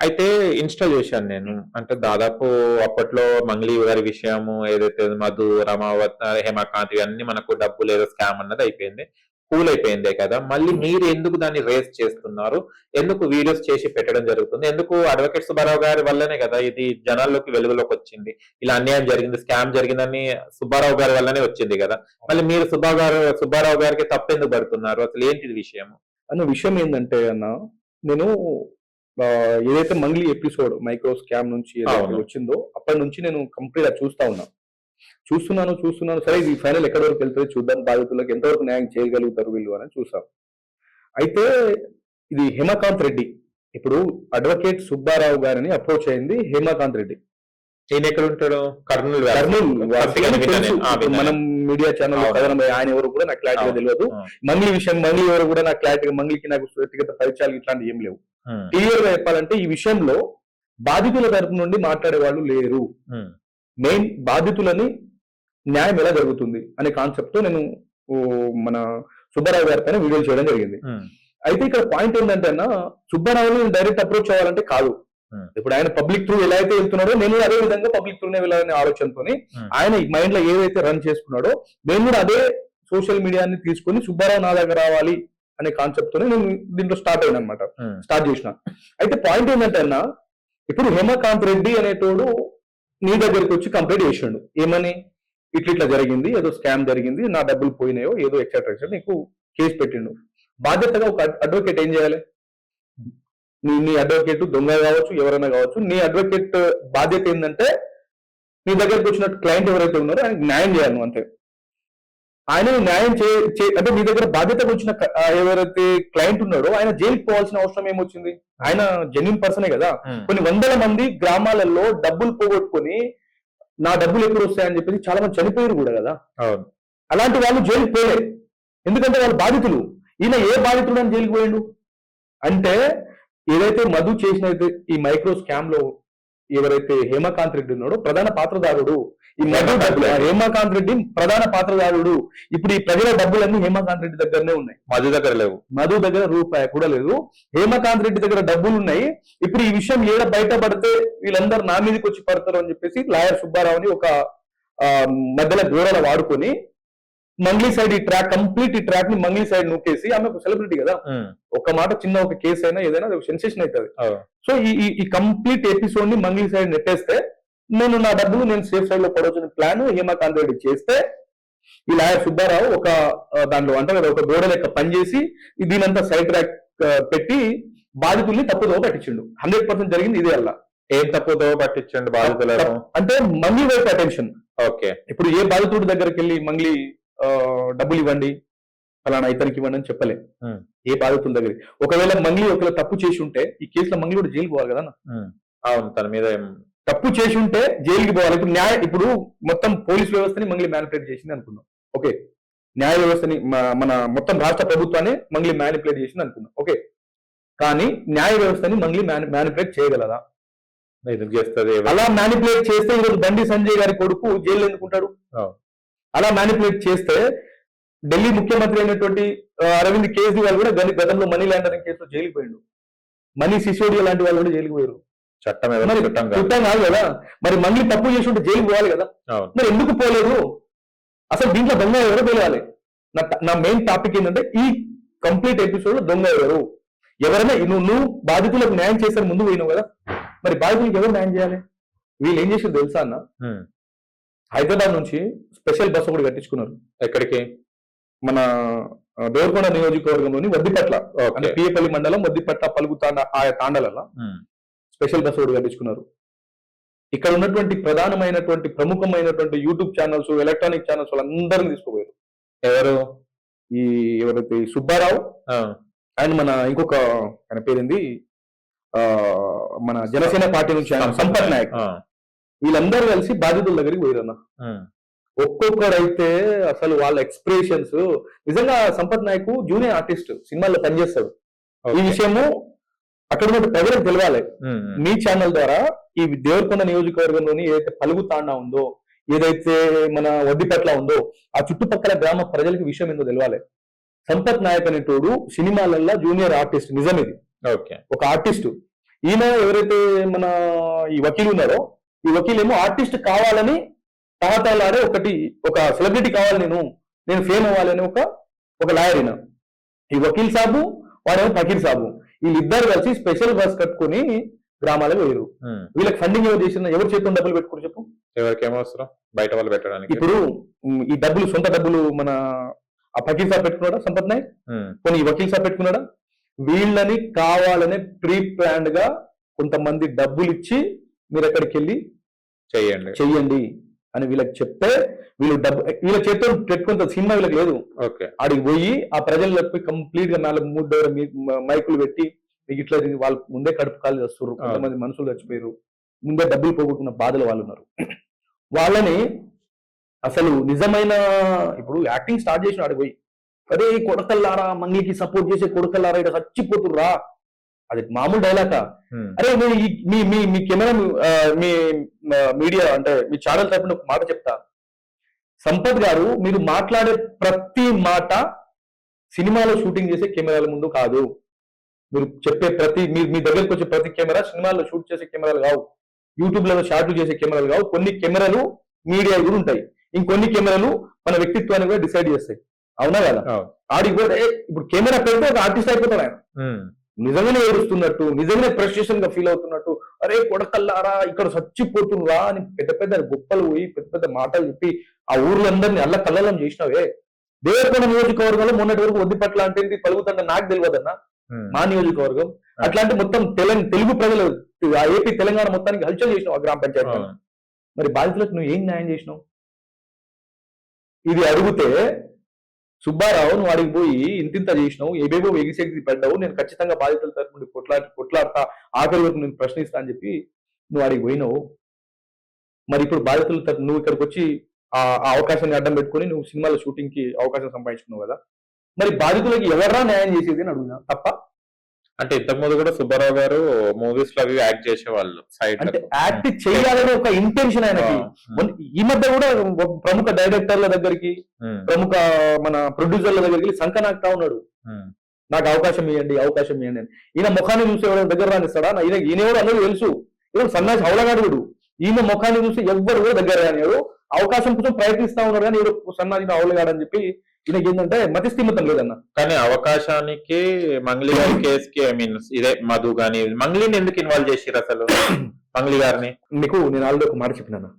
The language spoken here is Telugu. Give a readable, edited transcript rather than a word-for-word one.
అయితే ఇన్‌స్టాల్ చేశాను నేను. అంటే దాదాపు అప్పట్లో మంగ్లీ గారి విషయము ఏదైతే మధు, రమావత్, హేమకాంత్ ఇవన్నీ మనకు డబ్బులేదో స్కామ్ అన్నది అయిపోయింది. కూల్ అయిపోయిందే కదా! మళ్ళీ మీరు ఎందుకు దాన్ని రేజ్ చేస్తున్నారు? ఎందుకు వీడియోస్ చేసి పెట్టడం జరుగుతుంది? ఎందుకు అడ్వకేట్ సుబ్బారావు గారి వల్లనే కదా ఇది జనాల్లోకి వెలుగులోకొచ్చింది. ఇలా అన్యాయం జరిగింది, స్కామ్ జరిగిందని సుబ్బారావు గారి వల్లనే వచ్చింది గదా! మళ్ళీ మీరు సుబ్బారావు గారికి తప్పెందుకు పడుతున్నారు? అసలు ఏంటిది విషయము? అన్న విషయం ఏందంటే అన్న, నేను ఏదైతే మంగ్లీ ఎపిసోడ్ మైక్రో స్కామ్ నుంచి ఏదైతే వచ్చిందో అప్పటి నుంచి నేను కంప్లీట్ గా చూస్తున్నాను. సరే ఇది ఫైనల్ ఎక్కడి వరకు వెళ్తుంది చూద్దాం, బాధితులకు ఎంతవరకు న్యాయం చేయగలుగుతారు వీళ్ళు అని చూసాం. అయితే ఇది హేమకాంత్ రెడ్డి, ఇప్పుడు అడ్వకేట్ సుబ్బారావు గారిని అప్రోచ్ అయింది హేమకాంత్ రెడ్డి. ఈయన ఎక్కడ ఉంటాడు? కర్నూలు. మనం మీడియా ఛానల్ కథనం ఆయన ఎవరు కూడా నాకు క్లారిటీగా తెలియదు. మంగ్లీ విషయం, మంగ్లీ ఎవరు కూడా నాకు క్లారిటీగా, మంగ్లీకి నాకు వ్యక్తిగత పరిచయాలు ఇట్లాంటి ఏం లేవు. క్లియర్ గా చెప్పాలంటే ఈ విషయంలో బాధితుల తరపు నుండి మాట్లాడే వాళ్ళు లేరు. మెయిన్ బాధితులని న్యాయం ఎలా జరుగుతుంది అనే కాన్సెప్ట్ తో నేను మన సుబ్బారావు గారి పైన వీడియోలు చేయడం జరిగింది. అయితే ఇక్కడ పాయింట్ ఏంటంటే అన్న, సుబ్బారావుని డైరెక్ట్ అప్రోచ్ అవ్వాలంటే కాదు. ఇప్పుడు ఆయన పబ్లిక్ త్రూ ఎలా అయితే వెళ్తున్నాడో నేను అదే విధంగా పబ్లిక్ త్రూనే వెళ్ళాలనే ఆలోచనతో ఆయన మైండ్ లో ఏదైతే రన్ చేసుకున్నాడో నేను కూడా అదే సోషల్ మీడియాని తీసుకుని సుబ్బారావు నా దగ్గర రావాలి అనే కాన్సెప్ట్ తోనే నేను దీంట్లో స్టార్ట్ అయిన అనమాట, స్టార్ట్ చేసిన. అయితే పాయింట్ ఏంటంటే అన్న, ఇప్పుడు హేమకాంత్ రెడ్డి అనేటోడు నీ దగ్గరికి వచ్చి కంప్లైంట్ చేసిండు. ఏమని? ఇట్లా జరిగింది, ఏదో స్కామ్ జరిగింది, నా డబ్బులు పోయినాయో ఏదో ఎక్సెట్రా నీకు కేసు పెట్టిండు. బాధ్యతగా ఒక అడ్వకేట్ ఏం చేయాలి? నీ అడ్వకేట్ దొంగ కావచ్చు, ఎవరైనా కావచ్చు, నీ అడ్వకేట్ బాధ్యత ఏంటంటే నీ దగ్గరకు వచ్చిన క్లయింట్ ఎవరైతే ఉన్నారో ఆయనకు న్యాయం చేయాలి. అంతే. ఆయన న్యాయం అంటే నీ దగ్గర బాధ్యతకు వచ్చిన ఎవరైతే క్లయింట్ ఉన్నాడో ఆయన జైలుకి పోవాల్సిన అవసరం ఏమొచ్చింది? ఆయన జెన్యున్ పర్సనే కదా. కొన్ని వందల మంది గ్రామాలలో డబ్బులు పోగొట్టుకొని నా డబ్బులు ఎప్పుడు వస్తాయని చెప్పేసి చాలా మంది చనిపోయారు కూడా కదా. అలాంటి వాళ్ళు జైలుకి పోలేదు, ఎందుకంటే వాళ్ళు బాధితులు. ఈయన ఏ బాధితుడు అని జైలుకి పోయిండు అంటే, ఏదైతే మధు చేసిన ఈ మైక్రో స్కామ్ లో ఎవరైతే హేమకాంత్ రెడ్డి ఉన్నాడో ప్రధాన పాత్రదారుడు. ఈ మధు డబ్బులు హేమకాంత్ రెడ్డి ప్రధాన పాత్రదారుడు. ఇప్పుడు ఈ ప్రజల డబ్బులన్నీ హేమకాంత్ రెడ్డి దగ్గరనే ఉన్నాయి, మధు దగ్గర లేవు. మధు దగ్గర రూపాయి కూడా లేదు. హేమకాంత్ రెడ్డి దగ్గర డబ్బులు ఉన్నాయి. ఇప్పుడు ఈ విషయం ఏడ బయటపడితే వీళ్ళందరూ నా మీదకి వచ్చి పడతారు అని చెప్పేసి లాయర్ సుబ్బారావుని ఒక మధ్యలో గోడల వాడుకొని మంగ్లీ సైడ్ ఈ ట్రాక్ ని మంగ్లీ సైడ్ నూకేసి, ఆమె ఒక సెలబ్రిటీ కదా, ఒక మాట చిన్న ఒక కేసు అయినా ఏదైనా సెన్సేషన్ అవుతుంది. సో ఈ కంప్లీట్ ఎపిసోడ్ ని మంగ్లీ సైడ్ నెట్టేస్తే నేను నా డబ్బులు నేను సేఫ్ సైడ్ లో పడవచ్చిన ప్లాన్ హేమకాంత్ రెడ్డి చేస్తే, ఈ లాయర్ సుబ్బారావు ఒక దాంట్లో అంటే ఒక గోడ లెక్క పనిచేసి దీనంతా సైడ్ ట్రాక్ పెట్టి బాధితుల్ని తప్పుదోవ పట్టించిండు. 100% జరిగింది ఇదే. అలా ఏం తప్పుదోవ పట్టించండి బాధితులను అంటే మంగ్లీ వైపు అటెన్షన్. ఓకే. ఇప్పుడు ఏ బాధితుడి దగ్గరికి వెళ్ళి మంగ్లీ డబ్బులు ఇవ్వండి, ఫలానా ఇతనికి ఇవ్వండి అని చెప్పలే ఏ బాధితుల దగ్గర. ఒకవేళ మంగ్లీ ఒకవేళ తప్పు చేసి ఉంటే ఈ కేసులో మంగ్లీ కూడా జైలుకి పోవాలి కదా. అవును, తన మీద తప్పు చేసి ఉంటే జైలుకి పోవాలి. ఇప్పుడు మొత్తం పోలీస్ వ్యవస్థని మంగ్లీ మ్యానిపులేట్ చేసింది అనుకున్నాం, ఓకే. న్యాయ వ్యవస్థని మన మొత్తం రాష్ట్ర ప్రభుత్వాన్ని మంగ్లీ మ్యానిపులేట్ చేసింది అనుకున్నాం, ఓకే. కానీ న్యాయ వ్యవస్థని మంగ్లీ మ్యానిపులేట్ చేయగలదా? ఎందుకు చేస్తుంది? అలా మ్యానిపులేట్ చేస్తే ఈరోజు బండి సంజయ్ గారి కొడుకు జైలు ఎందుకుంటాడు? అలా మ్యానిపులేట్ చేస్తే ఢిల్లీ ముఖ్యమంత్రి అయినటువంటి అరవింద్ కేజ్రీవాల్ కూడా గతంలో మనీ లాండరింగ్ కేసులో జైలుకి పోయిండు. మనీ సిసోడియా లాంటి వాళ్ళు కూడా జైలుకి పోయారు. చట్టం కాదు కదా. మరి మంగ్లీ తప్పు చేసి ఉంటే జైలుకి పోవాలి కదా. మరి ఎందుకు పోలేదు? అసలు దీంట్లో దొంగ ఎవరో తెలియాలి. నా మెయిన్ టాపిక్ ఏంటంటే ఈ కంప్లీట్ ఎపిసోడ్ లో దొంగ ఎవరైనా నువ్వు బాధితులకు న్యాయం చేసే ముందు పోయినావు కదా, మరి బాధితులకు ఎవరు న్యాయం చేయాలి? వీళ్ళు ఏం చేసారు తెలుసా అన్న? హైదరాబాద్ నుంచి స్పెషల్ బస్సు ఒకటి కట్టించుకున్నారు. ఎక్కడికి? మన దేవరకొండ నియోజకవర్గంలోని వద్దిపట్ల, అంటే పియపల్లి మండలం వద్దిపట్ల పలుగుతాండ ఆ తాండలలో స్పెషల్ బస్సు ఒకటి కట్టించుకున్నారు. ఇక్కడ ఉన్నటువంటి ప్రధానమైనటువంటి ప్రముఖమైనటువంటి యూట్యూబ్ ఛానల్స్, ఎలక్ట్రానిక్ ఛానల్స్ వాళ్ళందరినీ తీసుకుపోయారు. ఎవరు? ఎవరైతే సుబ్బారావు అండ్ మన ఇంకొక ఆయన పేరుంది మన జనసేన పార్టీ నుంచి సంపత్ నాయక్, వీళ్ళందరూ కలిసి బాధితుల దగ్గరికి పోయారన్న. ఒక్కొక్కడైతే అసలు వాళ్ళ ఎక్స్ప్రెషన్స్ నిజంగా. సంపత్ నాయక్ జూనియర్ ఆర్టిస్ట్, సినిమాల్లో పనిచేస్తాడు. ఈ విషయము అక్కడ ఉన్న ప్రజలకు తెలియాలి. మీ ఛానల్ ద్వారా ఈ దేవరకొండ నియోజకవర్గంలోని ఏదైతే పలుగుతాండా ఉందో, ఏదైతే మన వడ్డిపట్ల ఉందో, ఆ చుట్టుపక్కల గ్రామ ప్రజలకు విషయం ఏందో తెలియాలి. సంపత్ నాయక్ అనేటోడు సినిమాలల్లో జూనియర్ ఆర్టిస్ట్, నిజం ఇది. ఒక ఆర్టిస్ట్. ఈయన ఎవరైతే మన ఈ వకీల్ ఉన్నారో, ఈ వకీల్ ఏమో ఆర్టిస్ట్ కావాలని తహతలాడే ఒక సెలబ్రిటీ కావాలి, నేను ఫేమ్ అవ్వాలని ఒక లాయర్ ఈయన. ఈ వకీల్ సాబు వాడేమో ఫకీర్ సాబు, వీళ్ళిద్దరు కలిసి స్పెషల్ బస్ కట్టుకొని గ్రామాలకు పోయారు. వీళ్ళకి ఫండింగ్ ఎవరు చేసిన, ఎవరి చేతితో డబ్బులు పెట్టుకోరు చెప్పు? ఎవరికేమో అవసరం బయట వాళ్ళు పెట్టడానికి. ఇప్పుడు ఈ డబ్బులు, సొంత డబ్బులు మన ఆ ఫకీర్ సాబ్ పెట్టుకున్నాడా, సంపత్ నాయక్ కొన్ని ఈ వకీల్ సాబ్ పెట్టుకున్నాడా? వీళ్ళని కావాలనే ప్రీ ప్లాన్డ్ గా కొంతమంది డబ్బులు ఇచ్చి మీరు ఎక్కడికి వెళ్ళి చెయ్యండి అని వీళ్ళకి చెప్తే, వీళ్ళ చేతితో పెట్టుకున్న సినిమా వీళ్ళకి లేదు. ఆడికి పోయి ఆ ప్రజలకు కంప్లీట్ గా 4 దగ్గర మైకులు పెట్టి మీకు ఇట్లా వాళ్ళు ముందే కడుపు కాలు చేస్తారు, కొంతమంది మనుషులు చచ్చిపోయారు, ముందే డబ్బులు పోగొట్టుకున్న బాధలు వాళ్ళు ఉన్నారు. వాళ్ళని అసలు నిజమైన ఇప్పుడు యాక్టింగ్ స్టార్ట్ చేసిన ఆడికి పోయి, అరే కొడకల్లారా, మంగికి సపోర్ట్ చేసే కొడకల్లారా ఇక్కడ చచ్చిపోతుర్రా, అది మామూలు డైలాగా? అరే మీ కెమెరా మీ మీడియా అంటే మీ ఛానల్ తరపున ఒక మాట చెప్తా, సంపత్ గారు మీరు మాట్లాడే ప్రతి మాట సినిమాలో షూటింగ్ చేసే కెమెరాల ముందు కాదు, మీరు చెప్పే మీ దగ్గరకు వచ్చే ప్రతి కెమెరా సినిమాలో షూట్ చేసే కెమెరాలు కావు, యూట్యూబ్ లలో షాట్లు చేసే కెమెరాలు కావు. కొన్ని కెమెరాలు మీడియా కూడా ఉంటాయి, ఇంకొన్ని కెమెరాలు మన వ్యక్తిత్వాన్ని కూడా డిసైడ్ చేస్తాయి. అవునా కదా? ఆడికి కూడా ఇప్పుడు కెమెరా పెడితే ఒక ఆర్టిస్ట్ అయిపోతాడు ఆయన, నిజంగానే ఏడుస్తున్నట్టు, నిజంగానే ఫ్రస్ట్రేషన్ గా ఫీల్ అవుతున్నట్టు, అరే కొడకల్లారా ఇక్కడ చచ్చిపోతున్నా అని పెద్ద పెద్ద గొప్పలు పోయి పెద్ద పెద్ద మాటలు చెప్పి ఆ ఊర్లందరినీ అల్ల కల్లం చేసినావే. దేవరకొండ నియోజకవర్గంలో మొన్నటి వరకు వద్దిపట్ల అంటే పలుకుతుంటే నాకు తెలియదన్నా, మా నియోజకవర్గం అట్లాంటి మొత్తం తెలుగు ప్రజలు ఏపీ తెలంగాణ మొత్తానికి హల్చల్ చేసినావు ఆ గ్రామ పంచాయతీ. మరి బాధితులకు నువ్వు ఏం న్యాయం చేసినావు? ఇది అడిగితే సుబ్బారావు నువ్వు అడిగి పోయి ఇంతింత చేసినావు, ఏవేవో ఎగిసెగిసి పడ్డావు, నేను ఖచ్చితంగా బాధితుల తరపు నుండి కొట్లాడతా, ఆఖరి వరకు నేను ప్రశ్నిస్తా అని చెప్పి నువ్వు అడిగి పోయినావు. మరి ఇప్పుడు బాధితుల తరపు నువ్వు ఇక్కడికి వచ్చి ఆ అవకాశాన్ని అడ్డం పెట్టుకుని నువ్వు సినిమాల షూటింగ్ కి అవకాశం సంపాదించుకున్నావు కదా, మరి బాధితులకి ఎవరా న్యాయం చేసేది అని అడుగునా తప్ప? అంటే ఇంతకుముందు కూడా సుబ్బారావు గారు మూవీస్ లో అవి యాక్ట్ చేసేవాళ్ళు, అంటే యాక్ట్ చేయాలని ఒక ఇంటెన్షన్ ఆయనకి. ఈ మధ్య కూడా ప్రముఖ డైరెక్టర్ల దగ్గరికి, ప్రముఖ మన ప్రొడ్యూసర్ల దగ్గరికి సంకనాక్తా ఉన్నాడు, నాకు అవకాశం ఇవ్వండి అని. ఈయన ముఖాన్ని చూసి ఎవరైనా దగ్గర రానిస్తాడా? ఈయనెవరు అందరూ తెలుసు, ఎవరు సన్నాసి హౌలగాడు, ఈయన ముఖాన్ని చూసి ఎవ్వరు కూడా దగ్గర రానివాడు, అవకాశం కోసం ప్రయత్నిస్తా ఉన్నాడు కానీ ఎవరు సన్నాసి హౌలగాడని చెప్పి ఈయనకి ఏంటంటే మతిస్థిమితం లేదన్న. కానీ అవకాశానికి మంగ్లీ గారి కేసుకి ఇదే మధు గాని మంగ్లీని ఎందుకు ఇన్వాల్వ్ చేసిరు అసలు? మంగ్లీ గారిని నీకు నేను ఆల్రెడీ ఒక మాట చెప్పినాను,